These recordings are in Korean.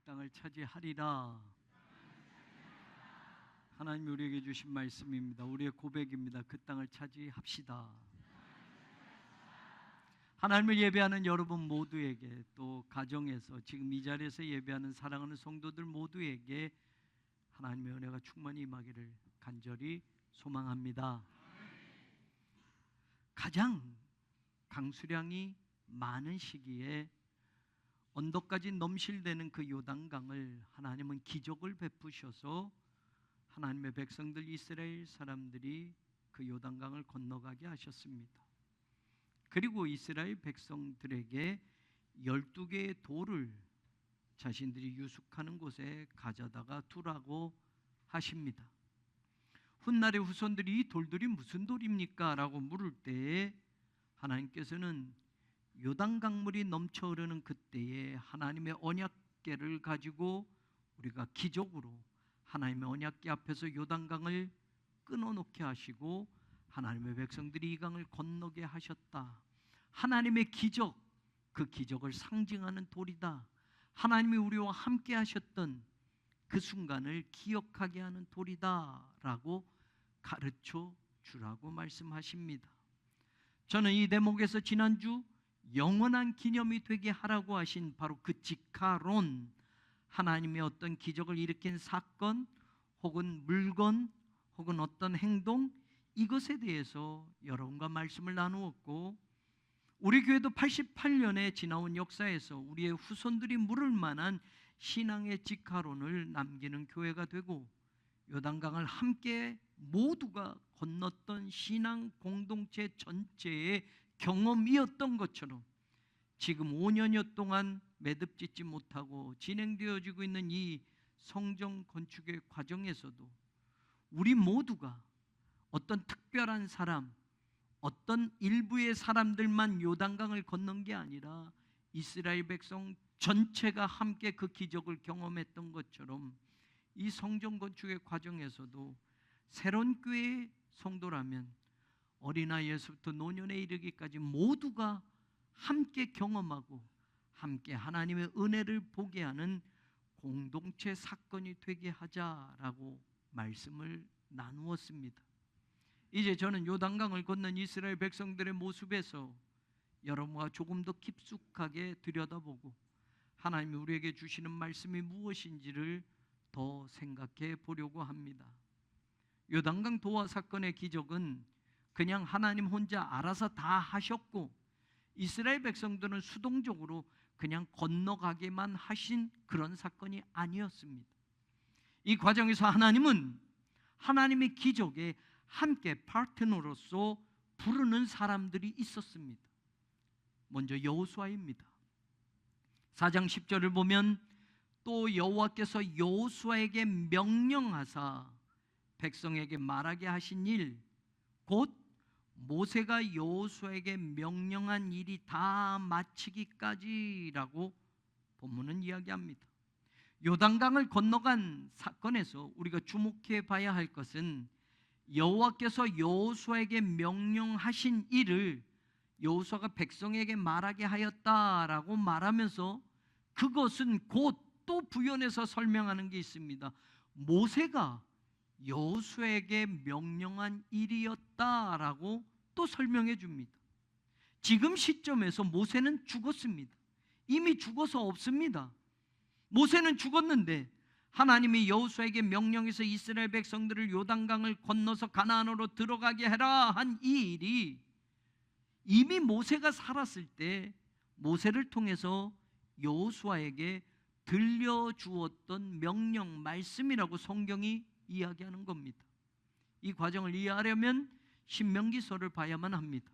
땅을 차지하리라. 하나님이 우리에게 주신 말씀입니다. 우리의 고백입니다. 그 땅을 차지합시다. 하나님을 예배하는 여러분 모두에게, 또 가정에서 지금 이 자리에서 예배하는 사랑하는 성도들 모두에게 하나님의 은혜가 충만히 임하기를 간절히 소망합니다. 가장 강수량이 많은 시기에 언덕까지 넘실대는 그 요단강을 하나님은 기적을 베푸셔서 하나님의 백성들 이스라엘 사람들이 그 요단강을 건너가게 하셨습니다. 그리고 이스라엘 백성들에게 12개의 돌을 자신들이 유숙하는 곳에 가져다가 두라고 하십니다. 훗날의 후손들이 이 돌들이 무슨 돌입니까? 라고 물을 때에 하나님께서는 요단강물이 넘쳐 흐르는 그때에 하나님의 언약궤를 가지고 우리가 기적으로 하나님의 언약궤 앞에서 요단강을 끊어놓게 하시고 하나님의 백성들이 이 강을 건너게 하셨다. 하나님의 기적, 그 기적을 상징하는 돌이다. 하나님이 우리와 함께 하셨던 그 순간을 기억하게 하는 돌이다 라고 가르쳐 주라고 말씀하십니다. 저는 이 대목에서 지난주 영원한 기념이 되게 하라고 하신 바로 그 지카론, 하나님의 어떤 기적을 일으킨 사건 혹은 물건 혹은 어떤 행동, 이것에 대해서 여러분과 말씀을 나누었고, 우리 교회도 88년에 지나온 역사에서 우리의 후손들이 물을 만한 신앙의 지카론을 남기는 교회가 되고, 요단강을 함께 모두가 건넜던 신앙 공동체 전체의 경험이었던 것처럼 지금 5년여 동안 매듭짓지 못하고 진행되어지고 있는 이 성전 건축의 과정에서도 우리 모두가 어떤 특별한 사람, 어떤 일부의 사람들만 요단강을 건넌 게 아니라 이스라엘 백성 전체가 함께 그 기적을 경험했던 것처럼 이 성전 건축의 과정에서도 새로운 교회의 성도라면 어린아이에서부터 노년에 이르기까지 모두가 함께 경험하고 함께 하나님의 은혜를 보게 하는 공동체 사건이 되게 하자라고 말씀을 나누었습니다. 이제 저는 요단강을 건넌 이스라엘 백성들의 모습에서 여러분과 조금 더 깊숙하게 들여다보고 하나님이 우리에게 주시는 말씀이 무엇인지를 더 생각해 보려고 합니다. 요단강 도화 사건의 기적은 그냥 하나님 혼자 알아서 다 하셨고 이스라엘 백성들은 수동적으로 그냥 건너가게만 하신 그런 사건이 아니었습니다. 이 과정에서 하나님은 하나님의 기적에 함께 파트너로서 부르는 사람들이 있었습니다. 먼저 여호수아입니다. 4장 10절을 보면 또 여호와께서 여호수아에게 명령하사 백성에게 말하게 하신 일, 곧 모세가 여호수아에게 명령한 일이 다 마치기까지라고 본문은 이야기합니다. 요단강을 건너간 사건에서 우리가 주목해 봐야 할 것은 여호와께서 여호수아에게 명령하신 일을 여호수아가 백성에게 말하게 하였다라고 말하면서 그것은 곧 또 부연해서 설명하는 게 있습니다. 모세가 여호수아에게 명령한 일이었다라고 또 설명해 줍니다. 지금 시점에서 모세는 죽었습니다. 이미 죽어서 없습니다. 모세는 죽었는데 하나님이 여호수아에게 명령해서 이스라엘 백성들을 요단강을 건너서 가나안으로 들어가게 해라 한 이 일이 이미 모세가 살았을 때 모세를 통해서 여호수아에게 들려주었던 명령 말씀이라고 성경이 이야기하는 겁니다. 이 과정을 이해하려면 신명기서를 봐야만 합니다.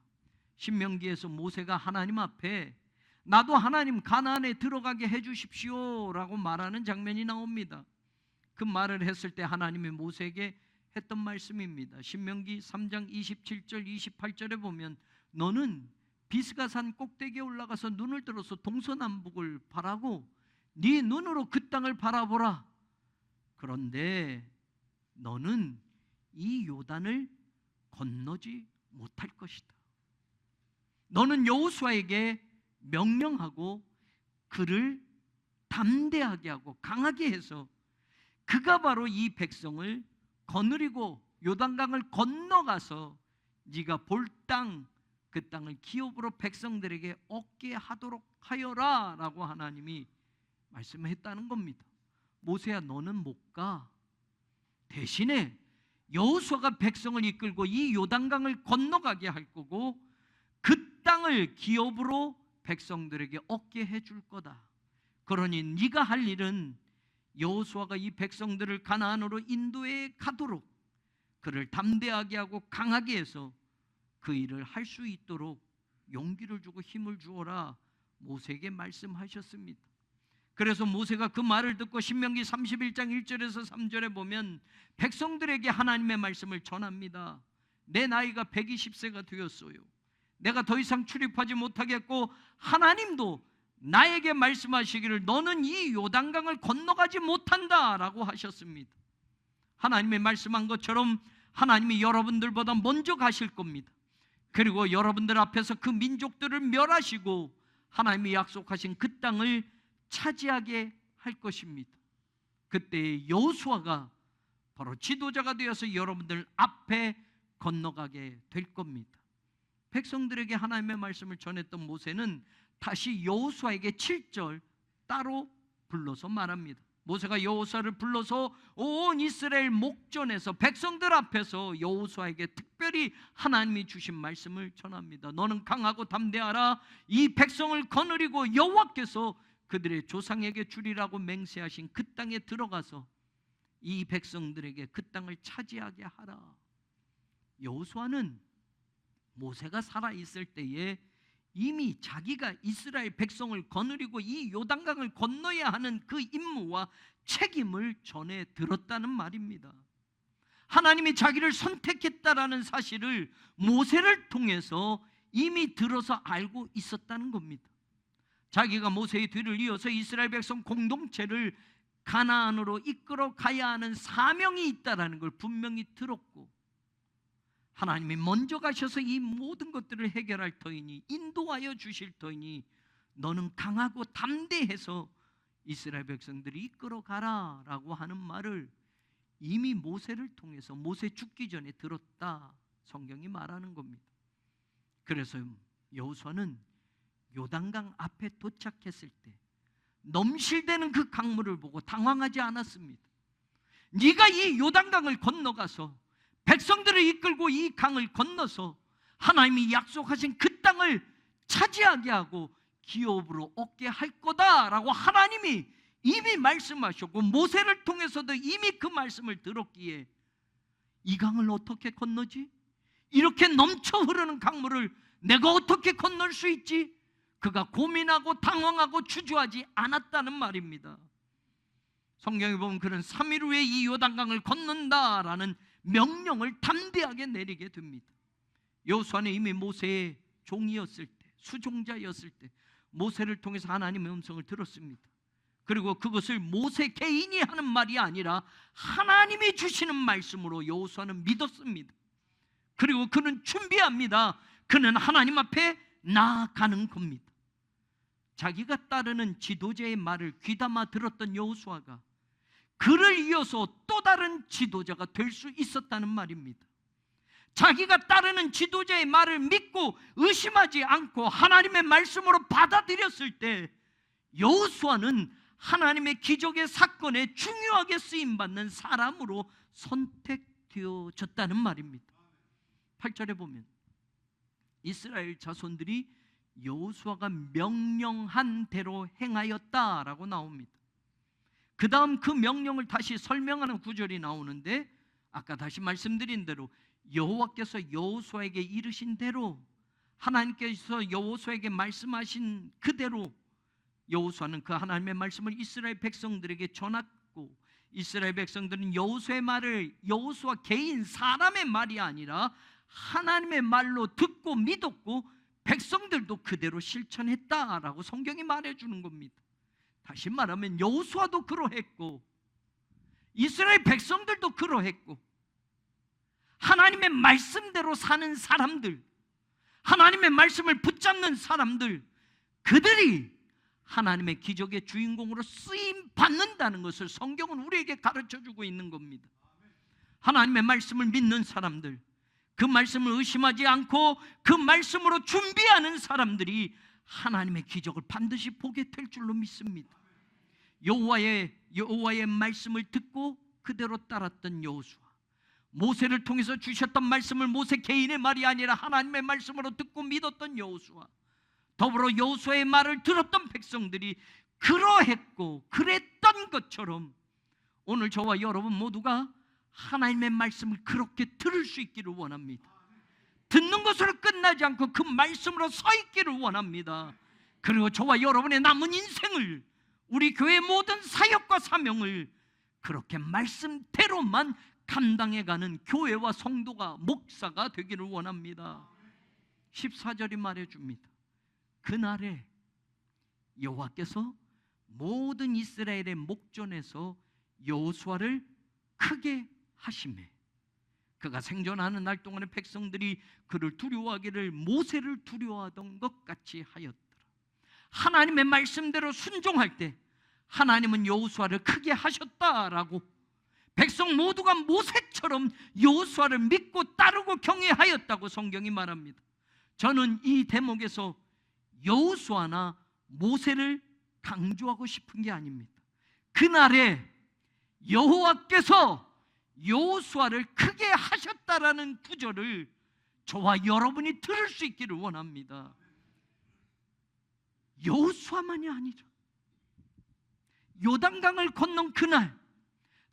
신명기에서 모세가 하나님 앞에 나도 하나님 가나안에 들어가게 해주십시오 라고 말하는 장면이 나옵니다. 그 말을 했을 때 하나님이 모세에게 했던 말씀입니다. 신명기 3장 27절 28절에 보면 너는 비스가산 꼭대기에 올라가서 눈을 들어서 동서남북을 바라고 네 눈으로 그 땅을 바라보라. 그런데 너는 이 요단을 건너지 못할 것이다. 너는 여호수아에게 명령하고 그를 담대하게 하고 강하게 해서 그가 바로 이 백성을 거느리고 요단강을 건너가서 네가 볼 땅, 그 땅을 기업으로 백성들에게 얻게 하도록 하여라 라고 하나님이 말씀했다는 겁니다. 모세야, 너는 못 가. 대신에 여호수아가 백성을 이끌고 이 요단강을 건너가게 할 거고 그 땅을 기업으로 백성들에게 얻게 해줄 거다. 그러니 네가 할 일은 여호수아가 이 백성들을 가나안으로 인도해 가도록 그를 담대하게 하고 강하게 해서 그 일을 할 수 있도록 용기를 주고 힘을 주어라 모세에게 말씀하셨습니다. 그래서 모세가 그 말을 듣고 신명기 31장 1절에서 3절에 보면 백성들에게 하나님의 말씀을 전합니다. 내 나이가 120세가 되었어요. 내가 더 이상 출입하지 못하겠고 하나님도 나에게 말씀하시기를 너는 이 요단강을 건너가지 못한다 라고 하셨습니다. 하나님의 말씀한 것처럼 하나님이 여러분들보다 먼저 가실 겁니다. 그리고 여러분들 앞에서 그 민족들을 멸하시고 하나님이 약속하신 그 땅을 차지하게 할 것입니다. 그때 여호수아가 바로 지도자가 되어서 여러분들 앞에 건너가게 될 겁니다. 백성들에게 하나님의 말씀을 전했던 모세는 다시 여호수아에게 7절 따로 불러서 말합니다. 모세가 여호수아를 불러서 온 이스라엘 목전에서 백성들 앞에서 여호수아에게 특별히 하나님이 주신 말씀을 전합니다. 너는 강하고 담대하라. 이 백성을 거느리고 여호와께서 그들의 조상에게 주리라고 맹세하신 그 땅에 들어가서 이 백성들에게 그 땅을 차지하게 하라. 여호수아는 모세가 살아있을 때에 이미 자기가 이스라엘 백성을 거느리고 이 요단강을 건너야 하는 그 임무와 책임을 전해 들었다는 말입니다. 하나님이 자기를 선택했다라는 사실을 모세를 통해서 이미 들어서 알고 있었다는 겁니다. 자기가 모세의 뒤를 이어서 이스라엘 백성 공동체를 가나안으로 이끌어 가야 하는 사명이 있다라는 걸 분명히 들었고 하나님이 먼저 가셔서 이 모든 것들을 해결할 터이니 인도하여 주실 터이니 너는 강하고 담대해서 이스라엘 백성들이 이끌어 가라 라고 하는 말을 이미 모세를 통해서 모세 죽기 전에 들었다 성경이 말하는 겁니다. 그래서 여호수아는 요단강 앞에 도착했을 때 넘실대는 그 강물을 보고 당황하지 않았습니다. 네가 이 요단강을 건너가서 백성들을 이끌고 이 강을 건너서 하나님이 약속하신 그 땅을 차지하게 하고 기업으로 얻게 할 거다라고 하나님이 이미 말씀하셨고 모세를 통해서도 이미 그 말씀을 들었기에 이 강을 어떻게 건너지? 이렇게 넘쳐 흐르는 강물을 내가 어떻게 건널 수 있지? 그가 고민하고 당황하고 주저하지 않았다는 말입니다. 성경에 보면 그는 3일 후에 이 요단강을 건넌다라는 명령을 담대하게 내리게 됩니다. 여호수아는 이미 모세의 종이었을 때, 수종자였을 때 모세를 통해서 하나님의 음성을 들었습니다. 그리고 그것을 모세 개인이 하는 말이 아니라 하나님이 주시는 말씀으로 여호수아는 믿었습니다. 그리고 그는 준비합니다. 그는 하나님 앞에 나아가는 겁니다. 자기가 따르는 지도자의 말을 귀담아 들었던 여호수아가 그를 이어서 또 다른 지도자가 될 수 있었다는 말입니다. 자기가 따르는 지도자의 말을 믿고 의심하지 않고 하나님의 말씀으로 받아들였을 때 여호수아는 하나님의 기적의 사건에 중요하게 쓰임받는 사람으로 선택되어졌다는 말입니다. 8절에 보면 이스라엘 자손들이 여호수아가 명령한 대로 행하였다라고 나옵니다. 그 다음 그 명령을 다시 설명하는 구절이 나오는데 아까 다시 말씀드린 대로 여호와께서 여호수아에게 이르신 대로 하나님께서 여호수아에게 말씀하신 그대로 여호수아는 그 하나님의 말씀을 이스라엘 백성들에게 전했고 이스라엘 백성들은 여호수아의 말을 여호수아 개인 사람의 말이 아니라 하나님의 말로 듣고 믿었고 백성들도 그대로 실천했다라고 성경이 말해주는 겁니다. 다시 말하면 여호수아도 그러했고 이스라엘 백성들도 그러했고 하나님의 말씀대로 사는 사람들, 하나님의 말씀을 붙잡는 사람들, 그들이 하나님의 기적의 주인공으로 쓰임 받는다는 것을 성경은 우리에게 가르쳐주고 있는 겁니다. 하나님의 말씀을 믿는 사람들, 그 말씀을 의심하지 않고 그 말씀으로 준비하는 사람들이 하나님의 기적을 반드시 보게 될 줄로 믿습니다. 여호와의 말씀을 듣고 그대로 따랐던 여호수아, 모세를 통해서 주셨던 말씀을 모세 개인의 말이 아니라 하나님의 말씀으로 듣고 믿었던 여호수아, 더불어 여호수아의 말을 들었던 백성들이 그러했고 그랬던 것처럼 오늘 저와 여러분 모두가 하나님의 말씀을 그렇게 들을 수 있기를 원합니다. 듣는 것으로 끝나지 않고 그 말씀으로 서 있기를 원합니다. 그리고 저와 여러분의 남은 인생을, 우리 교회의 모든 사역과 사명을 그렇게 말씀대로만 감당해가는 교회와 성도가, 목사가 되기를 원합니다. 14절이 말해줍니다. 그날에 여호와께서 모든 이스라엘의 목전에서 여호수아를 크게 하시매 그가 생존하는 날 동안에 백성들이 그를 두려워하기를 모세를 두려워하던 것 같이 하였더라. 하나님의 말씀대로 순종할 때 하나님은 여호수아를 크게 하셨다라고, 백성 모두가 모세처럼 여호수아를 믿고 따르고 경외하였다고 성경이 말합니다. 저는 이 대목에서 여호수아나 모세를 강조하고 싶은 게 아닙니다. 그날에 여호와께서 여호수아를 크게 하셨다라는 구절을 저와 여러분이 들을 수 있기를 원합니다. 여호수아만이 아니라 요단강을 건넌 그날,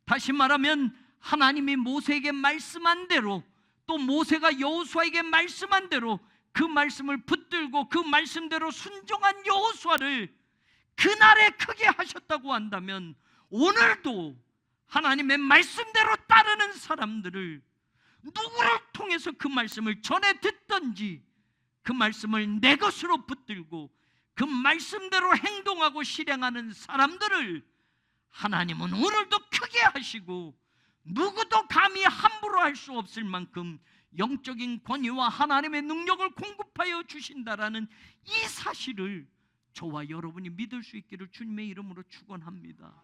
다시 말하면 하나님이 모세에게 말씀한 대로, 또 모세가 여호수아에게 말씀한 대로 그 말씀을 붙들고 그 말씀대로 순종한 여호수아를 그날에 크게 하셨다고 한다면, 오늘도 하나님의 말씀대로 따르는 사람들을 누구를 통해서 그 말씀을 전해 듣든지 그 말씀을 내 것으로 붙들고 그 말씀대로 행동하고 실행하는 사람들을 하나님은 오늘도 크게 하시고 누구도 감히 함부로 할 수 없을 만큼 영적인 권위와 하나님의 능력을 공급하여 주신다라는 이 사실을 저와 여러분이 믿을 수 있기를 주님의 이름으로 축원합니다.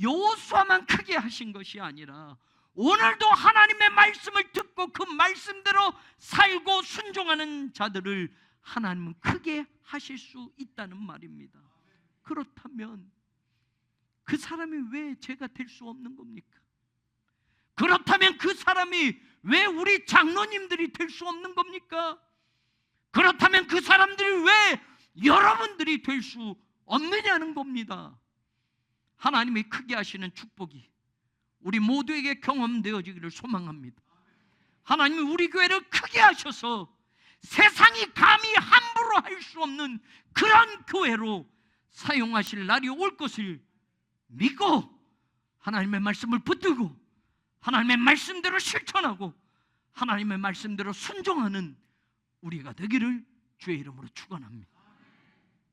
여호수아만 크게 하신 것이 아니라 오늘도 하나님의 말씀을 듣고 그 말씀대로 살고 순종하는 자들을 하나님은 크게 하실 수 있다는 말입니다. 그렇다면 그 사람이 왜 제가 될 수 없는 겁니까? 그렇다면 그 사람이 왜 우리 장로님들이 될 수 없는 겁니까? 그렇다면 그 사람들이 왜 여러분들이 될 수 없느냐는 겁니다. 하나님이 크게 하시는 축복이 우리 모두에게 경험되어지기를 소망합니다. 하나님이 우리 교회를 크게 하셔서 세상이 감히 함부로 할 수 없는 그런 교회로 사용하실 날이 올 것을 믿고 하나님의 말씀을 붙들고 하나님의 말씀대로 실천하고 하나님의 말씀대로 순종하는 우리가 되기를 주의 이름으로 축원합니다.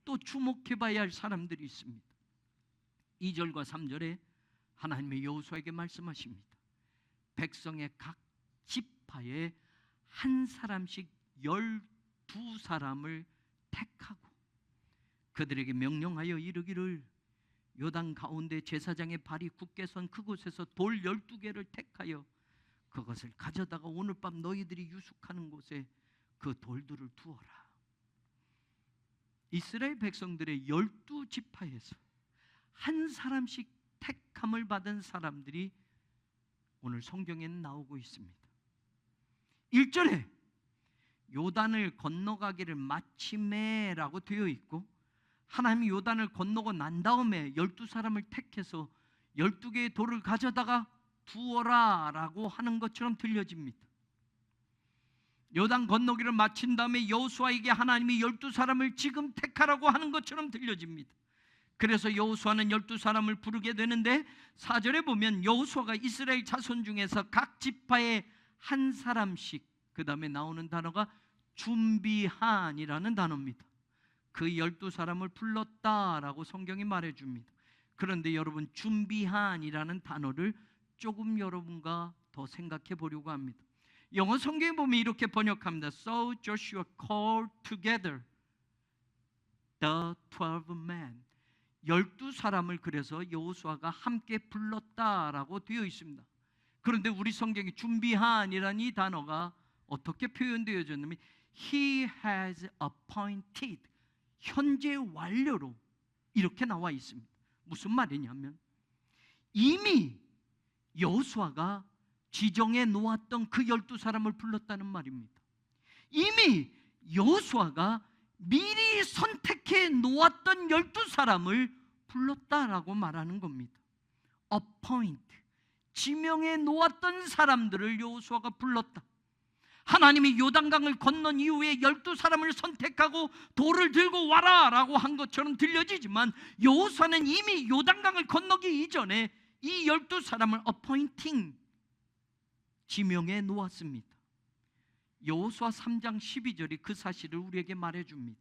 또 주목해 봐야 할 사람들이 있습니다. 2절과 3절에 하나님의 여호수아에게 말씀하십니다. 백성의 각 지파에 한 사람씩 12사람을 택하고 그들에게 명령하여 이르기를 요단 가운데 제사장의 발이 굳게 선 그곳에서 돌 12개를 택하여 그것을 가져다가 오늘 밤 너희들이 유숙하는 곳에 그 돌들을 두어라. 이스라엘 백성들의 12지파에서 한 사람씩 택함을 받은 사람들이 오늘 성경에는 나오고 있습니다. 1절에 요단을 건너가기를 마침에라고 되어 있고, 하나님이 요단을 건너고 난 다음에 12사람을 택해서 12개의 돌을 가져다가 두어라 라고 하는 것처럼 들려집니다. 요단 건너기를 마친 다음에 여호수아에게 하나님이 12사람을 지금 택하라고 하는 것처럼 들려집니다. 그래서 여호수아는 12사람을 부르게 되는데 4절에 보면 여호수아가 이스라엘 자손 중에서 각 지파에 한 사람씩, 그 다음에 나오는 단어가 준비한이라는 단어입니다. 그 12사람을 불렀다라고 성경이 말해줍니다. 그런데 여러분, 준비한이라는 단어를 조금 여러분과 더 생각해 보려고 합니다. 영어 성경에 보면 이렇게 번역합니다. So Joshua called together the 12 men. 12사람을 그래서 여호수아가 함께 불렀다라고 되어 있습니다. 그런데 우리 성경에 준비한이라는 이 단어가 어떻게 표현되어졌냐면 He has appointed, 현재 완료로 이렇게 나와 있습니다. 무슨 말이냐면 이미 여호수아가 지정해 놓았던 그 12사람을 불렀다는 말입니다. 이미 여호수아가 미리 선택해 놓았던 12사람을 불렀다라고 말하는 겁니다. appoint, 지명해 놓았던 사람들을 여호수아가 불렀다. 하나님이 요단강을 건넌 이후에 12사람을 선택하고 돌을 들고 와라 라고 한 것처럼 들려지지만 여호수아는 이미 요단강을 건너기 이전에 이 12사람을 appointing, 지명해 놓았습니다. 여호수아 3장 12절이 그 사실을 우리에게 말해줍니다.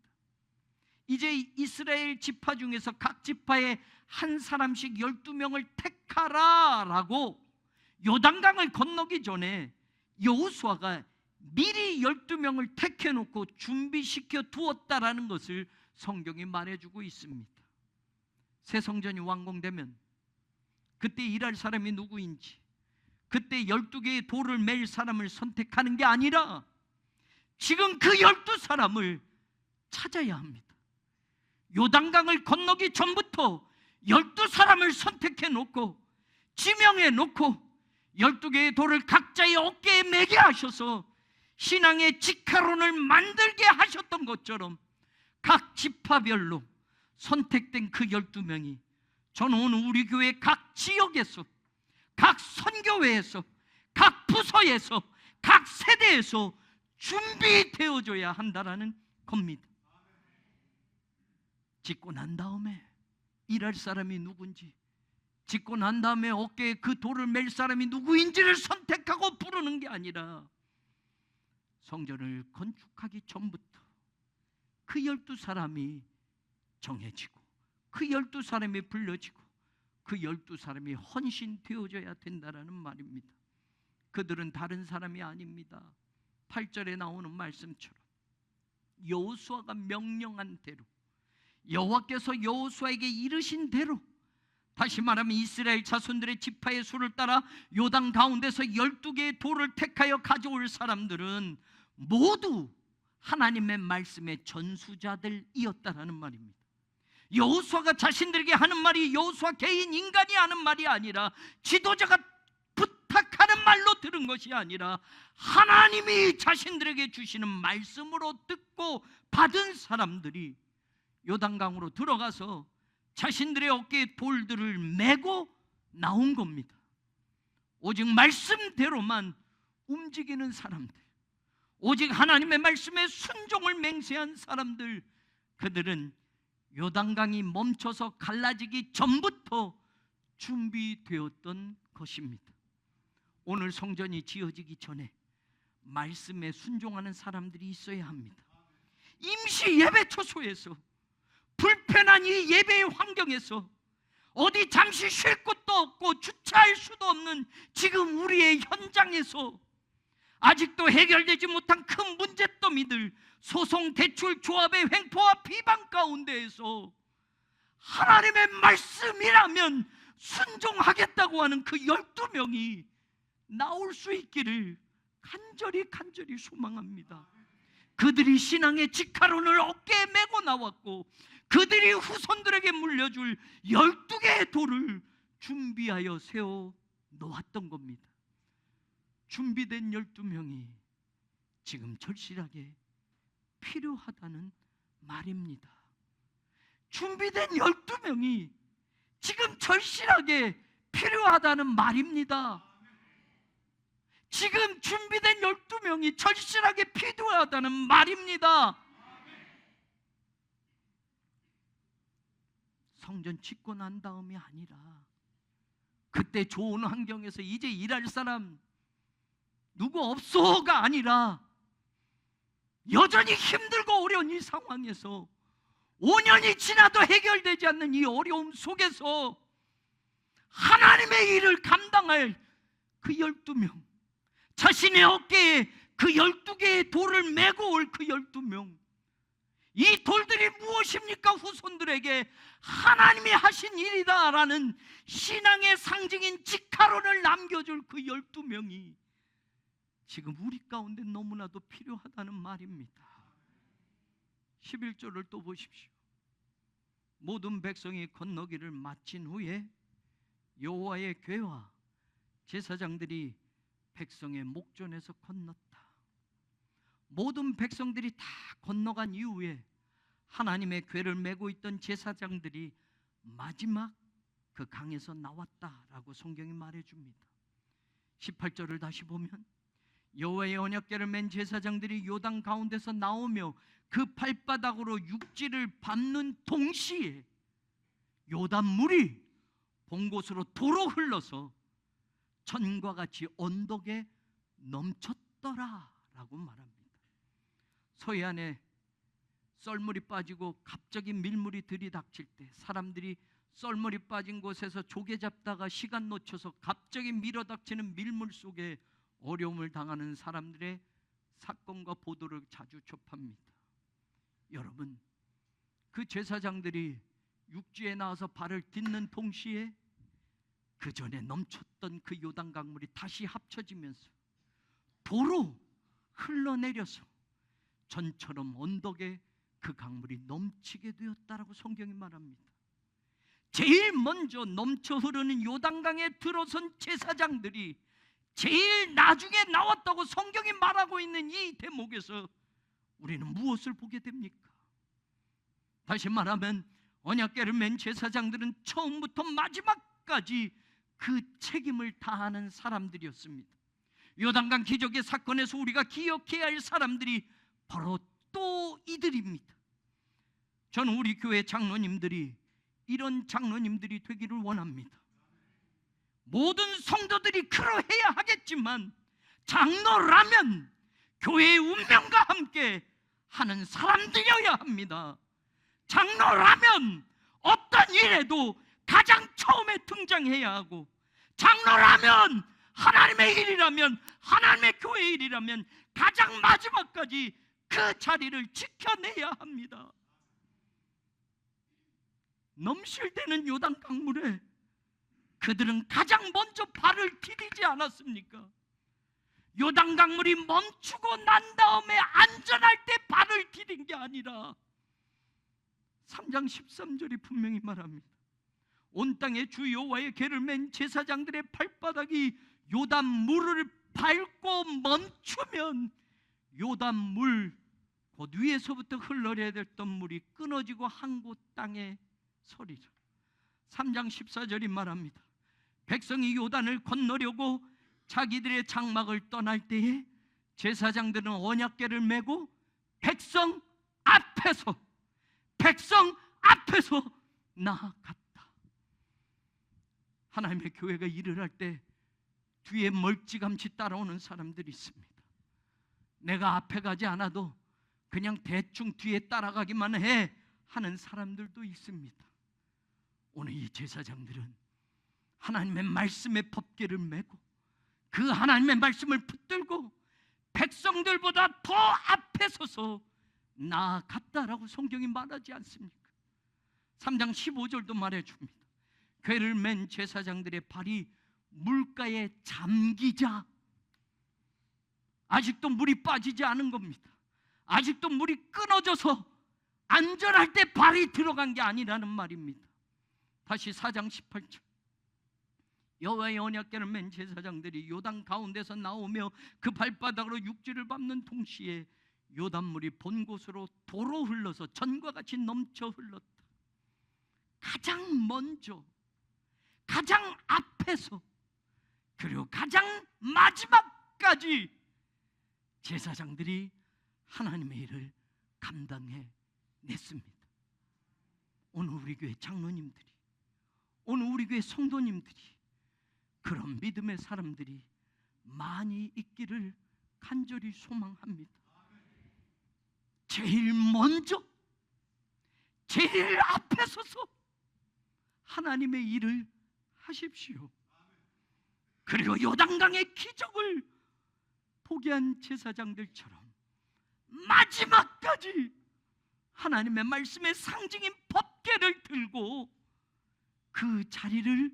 이제 이스라엘 지파 중에서 각 지파에 한 사람씩 12명을 택하라 라고 요단강을 건너기 전에 여호수아가 미리 12명을 택해놓고 준비시켜 두었다라는 것을 성경이 말해주고 있습니다. 새 성전이 완공되면 그때 일할 사람이 누구인지, 그때 12개의 돌을 맬 사람을 선택하는 게 아니라 지금 그 12사람을 찾아야 합니다. 요단강을 건너기 전부터 12사람을 선택해 놓고 지명해 놓고 12개의 돌을 각자의 어깨에 매게 하셔서 신앙의 직화론을 만들게 하셨던 것처럼 각 지파별로 선택된 그 12명이 저는 오늘 우리 교회 각 지역에서, 각 선교회에서, 각 부서에서, 각 세대에서 준비되어져야 한다라는 겁니다. 짓고 난 다음에 일할 사람이 누군지, 짓고 난 다음에 어깨에 그 돌을 맬 사람이 누구인지를 선택하고 부르는 게 아니라 성전을 건축하기 전부터 그 12사람이 정해지고 그 12사람이 불려지고 그 12사람이 헌신되어져야 된다라는 말입니다. 그들은 다른 사람이 아닙니다. 8절에 나오는 말씀처럼 여호수아가 명령한 대로, 여호와께서 여호수아에게 이르신 대로, 다시 말하면 이스라엘 자손들의 지파의 수를 따라 요단 가운데서 12개의 돌을 택하여 가져올 사람들은 모두 하나님의 말씀의 전수자들이었다라는 말입니다. 여호수아가 자신들에게 하는 말이 여호수아 개인 인간이 하는 말이 아니라 지도자가 부탁하는 말로 들은 것이 아니라 하나님이 자신들에게 주시는 말씀으로 듣고 받은 사람들이 요단강으로 들어가서 자신들의 어깨에 돌들을 메고 나온 겁니다. 오직 말씀대로만 움직이는 사람들, 오직 하나님의 말씀에 순종을 맹세한 사람들, 그들은 요단강이 멈춰서 갈라지기 전부터 준비되었던 것입니다. 오늘 성전이 지어지기 전에 말씀에 순종하는 사람들이 있어야 합니다. 임시 예배 초소에서, 불편한 이 예배의 환경에서, 어디 잠시 쉴 곳도 없고 주차할 수도 없는 지금 우리의 현장에서 아직도 해결되지 못한 큰 문제더미들, 소송, 대출, 조합의 횡포와 비방 가운데에서 하나님의 말씀이라면 순종하겠다고 하는 그 12명이 나올 수 있기를 간절히 소망합니다. 그들이 신앙의 직화론을 어깨에 메고 나왔고 그들이 후손들에게 물려줄 12개의 돌을 준비하여 세워 놓았던 겁니다. 준비된 12명이 지금 절실하게 필요하다는 말입니다. 준비된 12명이 지금 절실하게 필요하다는 말입니다. 지금 준비된 12명이 절실하게 필요하다는 말입니다. 성전 짓고 난 다음이 아니라 그때 좋은 환경에서 이제 일할 사람 누구 없어가 아니라 여전히 힘들고 어려운 이 상황에서 5년이 지나도 해결되지 않는 이 어려움 속에서 하나님의 일을 감당할 그 12명, 자신의 어깨에 그 12개의 돌을 메고 올 그 12명, 이 돌들이 무엇입니까? 후손들의 백성들에게 하나님이 하신 일이다라는 신앙의 상징인 직화론을 남겨줄 그 12명이 지금 우리 가운데 너무나도 필요하다는 말입니다. 11절을 또 보십시오. 모든 백성이 건너기를 마친 후에 여호와의 궤와 제사장들이 백성의 목전에서 건넜다. 모든 백성들이 다 건너간 이후에 하나님의 궤를 메고 있던 제사장들이 마지막 그 강에서 나왔다라고 성경이 말해줍니다. 18절을 다시 보면 여호와의 언약궤를 맨 제사장들이 요단 가운데서 나오며 그 발바닥으로 육지를 밟는 동시에 요단물이 본 곳으로 도로 흘러서 전과 같이 언덕에 넘쳤더라라고 말합니다. 서해안에 썰물이 빠지고 갑자기 밀물이 들이닥칠 때 사람들이 썰물이 빠진 곳에서 조개 잡다가 시간 놓쳐서 갑자기 밀어닥치는 밀물 속에 어려움을 당하는 사람들의 사건과 보도를 자주 접합니다. 여러분, 그 제사장들이 육지에 나와서 발을 딛는 동시에 그 전에 넘쳤던 그 요단 강물이 다시 합쳐지면서 도로 흘러내려서 전처럼 언덕에 그 강물이 넘치게 되었다라고 성경이 말합니다. 제일 먼저 넘쳐 흐르는 요단강에 들어선 제사장들이 제일 나중에 나왔다고 성경이 말하고 있는 이 대목에서 우리는 무엇을 보게 됩니까? 다시 말하면 언약궤를 맨 제사장들은 처음부터 마지막까지 그 책임을 다하는 사람들이었습니다. 요단강 기적의 사건에서 우리가 기억해야 할 사람들이 바로 또 이들입니다. 저는 우리 교회 장로님들이 이런 장로님들이 되기를 원합니다. 모든 성도들이 그러해야 하겠지만 장로라면 교회의 운명과 함께 하는 사람들이어야 합니다. 장로라면 어떤 일에도 가장 처음에 등장해야 하고, 장로라면 하나님의 일이라면, 하나님의 교회의 일이라면 가장 마지막까지 그 자리를 지켜내야 합니다. 넘실대는 요단 강물에 그들은 가장 먼저 발을 디디지 않았습니까? 요단 강물이 멈추고 난 다음에 안전할 때 발을 디딘 게 아니라 3장 13절이 분명히 말합니다. 온 땅에 주 여호와의 궤를 맨 제사장들의 발바닥이 요단 물을 밟고 멈추면 요단 물, 곧 위에서부터 흘러야 됐던 물이 끊어지고 한 곳 땅에 서리라. 3장 14절이 말합니다. 백성이 요단을 건너려고 자기들의 장막을 떠날 때에 제사장들은 언약궤를 메고 백성 앞에서 나아갔다. 하나님의 교회가 일을 할 때 뒤에 멀찌감치 따라오는 사람들이 있습니다. 내가 앞에 가지 않아도 그냥 대충 뒤에 따라가기만 해 하는 사람들도 있습니다. 오늘 이 제사장들은 하나님의 말씀의 법궤를 메고 그 하나님의 말씀을 붙들고 백성들보다 더 앞에 서서 나아갔다라고 성경이 말하지 않습니까? 3장 15절도 말해줍니다. 궤를 맨 제사장들의 발이 물가에 잠기자, 아직도 물이 빠지지 않은 겁니다. 아직도 물이 끊어져서 안전할 때 발이 들어간 게 아니라는 말입니다. 다시 4장 18절, 여호와의 언약궤를 맨 제사장들이 요단 가운데서 나오며 그 발바닥으로 육지를 밟는 동시에 요단물이 본 곳으로 도로 흘러서 전과 같이 넘쳐 흘렀다. 가장 먼저, 가장 앞에서, 그리고 가장 마지막까지 제사장들이 하나님의 일을 감당해 냈습니다. 오늘 우리 교회 장로님들이, 오늘 우리 교회 성도님들이 그런 믿음의 사람들이 많이 있기를 간절히 소망합니다. 제일 먼저, 제일 앞에 서서 하나님의 일을 하십시오. 그리고 요단강의 기적을 보게 한 제사장들처럼 마지막까지 하나님의 말씀의 상징인 법궤를 들고 그 자리를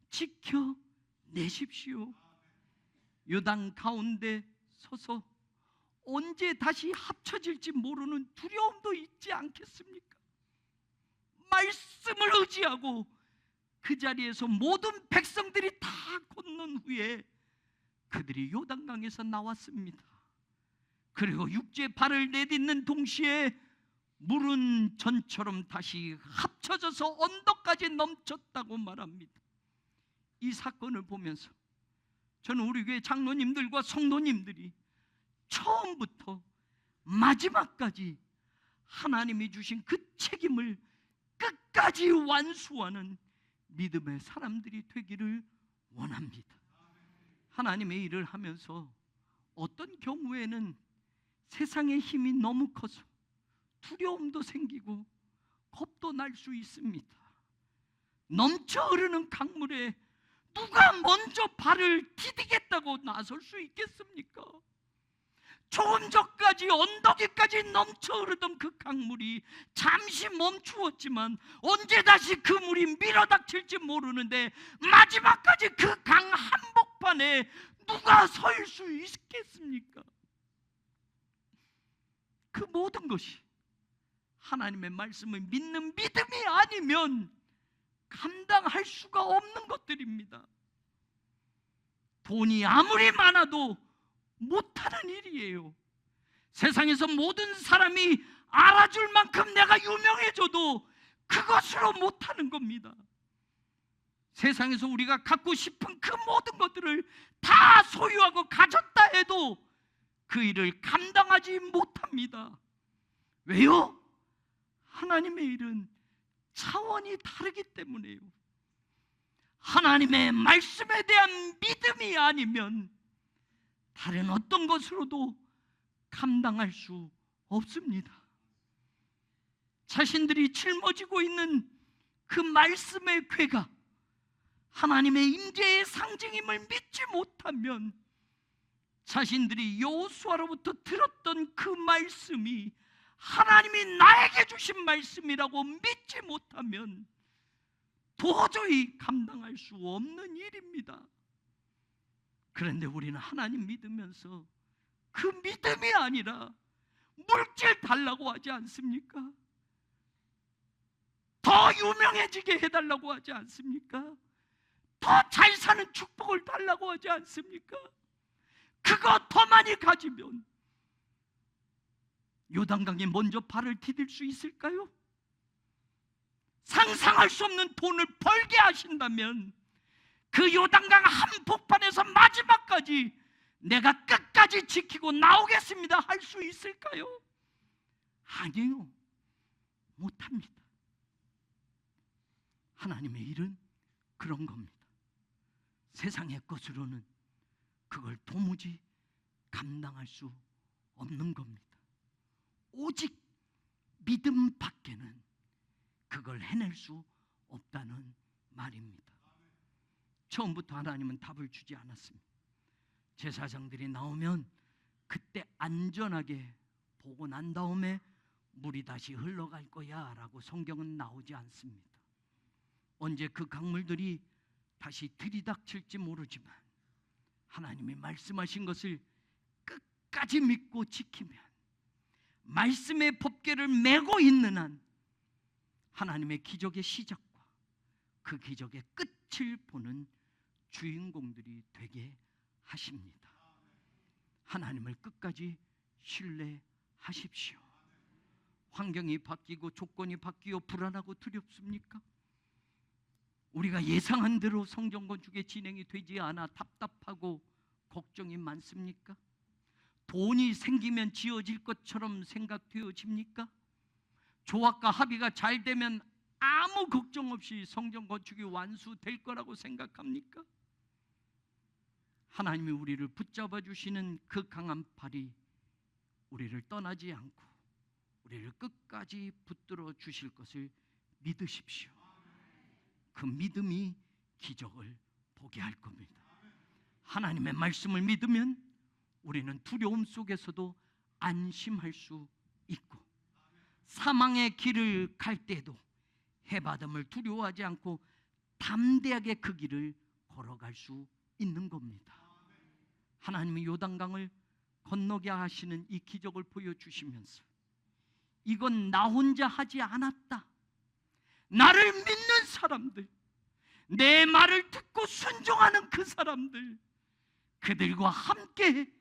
지켜내십시오. 요단 가운데 서서 언제 다시 합쳐질지 모르는 두려움도 있지 않겠습니까? 말씀을 의지하고 그 자리에서 모든 백성들이 다 건넌 후에 그들이 요단강에서 나왔습니다. 그리고 육지에 발을 내딛는 동시에 물은 전처럼 다시 합쳐져서 언덕까지 넘쳤다고 말합니다. 이 사건을 보면서 저는 우리 교회 장로님들과 성도님들이 처음부터 마지막까지 하나님이 주신 그 책임을 끝까지 완수하는 믿음의 사람들이 되기를 원합니다. 하나님의 일을 하면서 어떤 경우에는 세상의 힘이 너무 커서 두려움도 생기고 겁도 날 수 있습니다. 넘쳐 흐르는 강물에 누가 먼저 발을 디디겠다고 나설 수 있겠습니까? 조금 전까지 언덕 위까지 넘쳐 흐르던 그 강물이 잠시 멈추었지만 언제 다시 그 물이 밀어닥칠지 모르는데 마지막까지 그 강 한복판에 누가 설 수 있겠습니까? 그 모든 것이 하나님의 말씀을 믿는 믿음이 아니면 감당할 수가 없는 것들입니다. 돈이 아무리 많아도 못하는 일이에요. 세상에서 모든 사람이 알아줄 만큼 내가 유명해져도 그것으로 못하는 겁니다. 세상에서 우리가 갖고 싶은 그 모든 것들을 다 소유하고 가졌다 해도 그 일을 감당하지 못합니다. 왜요? 하나님의 일은 차원이 다르기 때문에요. 하나님의 말씀에 대한 믿음이 아니면 다른 어떤 것으로도 감당할 수 없습니다. 자신들이 짊어지고 있는 그 말씀의 궤가 하나님의 임재의 상징임을 믿지 못하면 자신들이 여호수아로부터 들었던 그 말씀이 하나님이 나에게 주신 말씀이라고 믿지 못하면 도저히 감당할 수 없는 일입니다. 그런데 우리는 하나님 믿으면서 그 믿음이 아니라 물질 달라고 하지 않습니까? 더 유명해지게 해달라고 하지 않습니까? 더 잘 사는 축복을 달라고 하지 않습니까? 그거 더 많이 가지면 요단강에 먼저 발을 디딜 수 있을까요? 상상할 수 없는 돈을 벌게 하신다면 그 요단강 한복판에서 마지막까지 내가 끝까지 지키고 나오겠습니다 할 수 있을까요? 아니요, 못합니다. 하나님의 일은 그런 겁니다. 세상의 것으로는 그걸 도무지 감당할 수 없는 겁니다. 오직 믿음 밖에는 그걸 해낼 수 없다는 말입니다. 처음부터 하나님은 답을 주지 않았습니다. 제사장들이 나오면 그때 안전하게 보고 난 다음에 물이 다시 흘러갈 거야 라고 성경은 나오지 않습니다. 언제 그 강물들이 다시 들이닥칠지 모르지만 하나님이 말씀하신 것을 끝까지 믿고 지키면, 말씀의 법궤를 메고 있는 한 하나님의 기적의 시작과 그 기적의 끝을 보는 주인공들이 되게 하십니다. 하나님을 끝까지 신뢰하십시오. 환경이 바뀌고 조건이 바뀌어 불안하고 두렵습니까? 우리가 예상한 대로 성전 건축이 진행이 되지 않아 답답하고 걱정이 많습니까? 돈이 생기면 지어질 것처럼 생각되어집니까? 조합과 합의가 잘 되면 아무 걱정 없이 성전 건축이 완수될 거라고 생각합니까? 하나님이 우리를 붙잡아 주시는 그 강한 팔이 우리를 떠나지 않고 우리를 끝까지 붙들어 주실 것을 믿으십시오. 그 믿음이 기적을 보게 할 겁니다. 하나님의 말씀을 믿으면 우리는 두려움 속에서도 안심할 수 있고, 사망의 길을 갈 때도 해받음을 두려워하지 않고 담대하게 그 길을 걸어갈 수 있는 겁니다. 하나님이 요단강을 건너게 하시는 이 기적을 보여주시면서 이건 나 혼자 하지 않았다. 나를 믿는 사람들, 내 말을 듣고 순종하는 그 사람들, 그들과 함께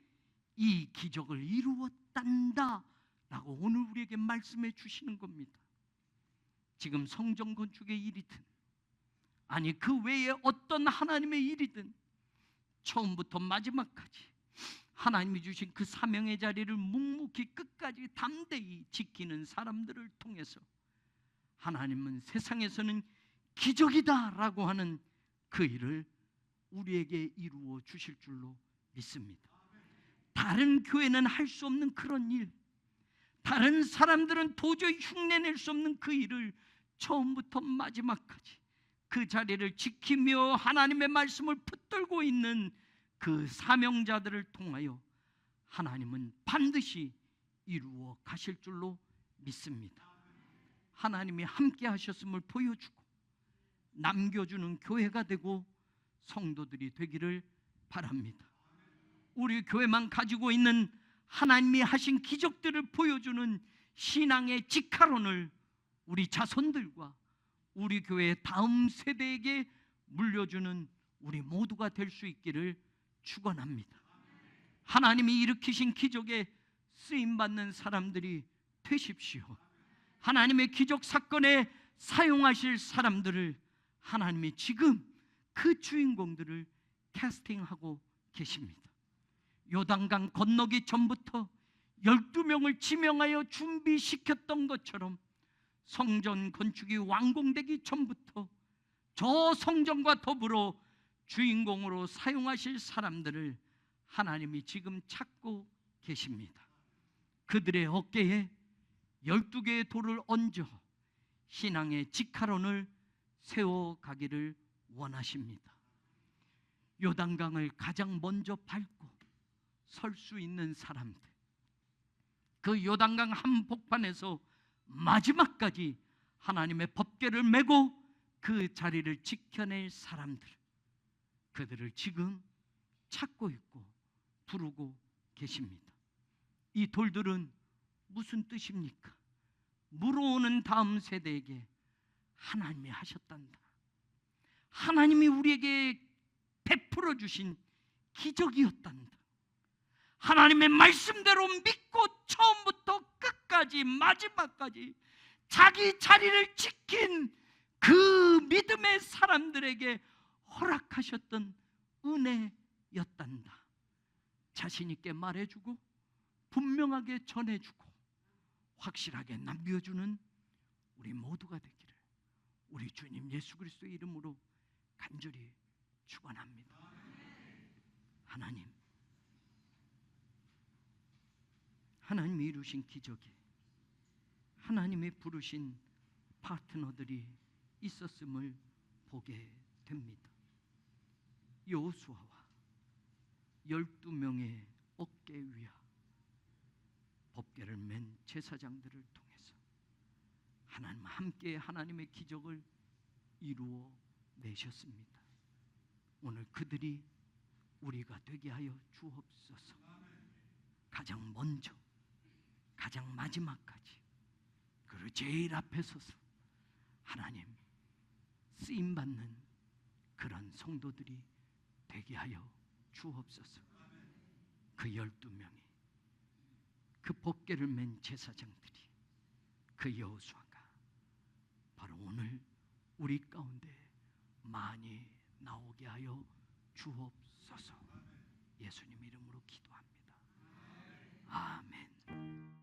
이 기적을 이루었단다 라고 오늘 우리에게 말씀해 주시는 겁니다. 지금 성전 건축의 일이든 아니 그 외에 어떤 하나님의 일이든 처음부터 마지막까지 하나님이 주신 그 사명의 자리를 묵묵히 끝까지 담대히 지키는 사람들을 통해서 하나님은 세상에서는 기적이다 라고 하는 그 일을 우리에게 이루어 주실 줄로 믿습니다. 다른 교회는 할 수 없는 그런 일, 다른 사람들은 도저히 흉내낼 수 없는 그 일을 처음부터 마지막까지 그 자리를 지키며 하나님의 말씀을 붙들고 있는 그 사명자들을 통하여 하나님은 반드시 이루어 가실 줄로 믿습니다. 하나님이 함께 하셨음을 보여주고 남겨주는 교회가 되고 성도들이 되기를 바랍니다. 우리 교회만 가지고 있는 하나님이 하신 기적들을 보여주는 신앙의 직화론을 우리 자손들과 우리 교회의 다음 세대에게 물려주는 우리 모두가 될 수 있기를 축원합니다. 하나님이 일으키신 기적에 쓰임받는 사람들이 되십시오. 하나님의 기적 사건에 사용하실 사람들을 하나님이 지금 그 주인공들을 캐스팅하고 계십니다. 요단강 건너기 전부터 12명을 지명하여 준비시켰던 것처럼 성전 건축이 완공되기 전부터 저 성전과 더불어 주인공으로 사용하실 사람들을 하나님이 지금 찾고 계십니다. 그들의 어깨에 12개의 돌을 얹어 신앙의 직화론을 세워가기를 원하십니다. 요단강을 가장 먼저 밟고 설 수 있는 사람들, 그 요단강 한복판에서 마지막까지 하나님의 법궤를 메고 그 자리를 지켜낼 사람들, 그들을 지금 찾고 있고 부르고 계십니다. 이 돌들은 무슨 뜻입니까? 물어오는 다음 세대에게 하나님이 하셨단다, 하나님이 우리에게 베풀어 주신 기적이었단다, 하나님의 말씀대로 믿고 처음부터 끝까지 마지막까지 자기 자리를 지킨 그 믿음의 사람들에게 허락하셨던 은혜였단다. 자신 있게 말해주고 분명하게 전해주고 확실하게 남겨주는 우리 모두가 되기를 우리 주님 예수 그리스도의 이름으로 간절히 축원합니다. 하나님이 이루신 기적에 하나님이 부르신 파트너들이 있었음을 보게 됩니다. 여호수아와 12명의 어깨 위와 법궤를 맨 제사장들을 통해서 하나님 함께 하나님의 기적을 이루어 내셨습니다. 오늘 그들이 우리가 되게 하여 주옵소서. 가장 먼저 가장 마지막까지 그리고 제일 앞에 서서 하나님 쓰임받는 그런 성도들이 되게 하여 주옵소서. 그 12명이 그 법궤를 맨 제사장들이 그 여호수아가 바로 오늘 우리 가운데 많이 나오게 하여 주옵소서. 예수님 이름으로 기도합니다. 아멘.